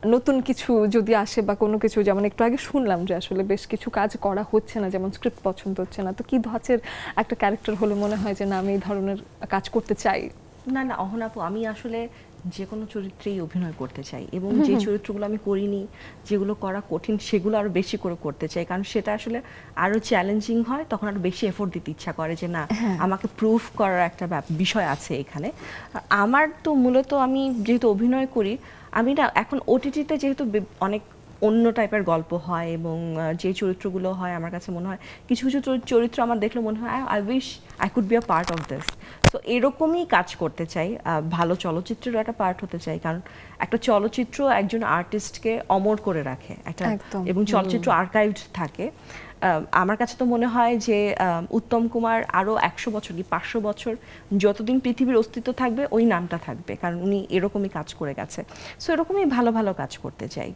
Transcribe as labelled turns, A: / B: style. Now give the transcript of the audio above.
A: নতুন কিছু যদি আসে বা কোনো কিছু, যেমন একটু আগে শুনলাম যে আসলে বেশ কিছু কাজ করা হচ্ছে না, যেমন স্ক্রিপ্ট পছন্দ হচ্ছে না, তো কি ধাঁচের একটা ক্যারেক্টার হলে মনে হয় যে না আমি এই ধরনের কাজ করতে চাই?
B: না না অহনা আপু, আমি আসলে যে কোনো চরিত্রেই অভিনয় করতে চাই, এবং যে চরিত্রগুলো আমি করিনি, যেগুলো করা কঠিন, সেগুলো আরো বেশি করে করতে চাই, কারণ সেটা আসলে আরো চ্যালেঞ্জিং হয়, তখন আরো বেশি এফোর্ট দিতে ইচ্ছা করে যে না আমাকে প্রুফ করার একটা বিষয় আছে এখানে। আমার তো মূলত, আমি যেহেতু অভিনয় করি, আমি না এখন ওটিটিতে যেহেতু অনেক অন্য টাইপের গল্প হয়, এবং যে চরিত্রগুলো হয় আমার কাছে মনে হয় কিছু কিছু চরিত্র আমার দেখলে মনে হয় I wish I could be a part of this. তো এরকমই কাজ করতে চাই, ভালো চলচ্চিত্রেরও একটা পার্ট হতে চাই, কারণ একটা চলচ্চিত্র একজন আর্টিস্টকে অমর করে রাখে একটা,
A: একদম।
B: এবং চলচ্চিত্র আর্কাইভড থাকে। আমার কাছে তো মনে হয় যে উত্তম কুমার আরও 100 বছর কি 500 বছর যতদিন পৃথিবীর অস্তিত্ব থাকবে ওই নামটা থাকবে, কারণ উনি এরকমই কাজ করে গেছে। সো এরকমই ভালো ভালো কাজ করতে চাই।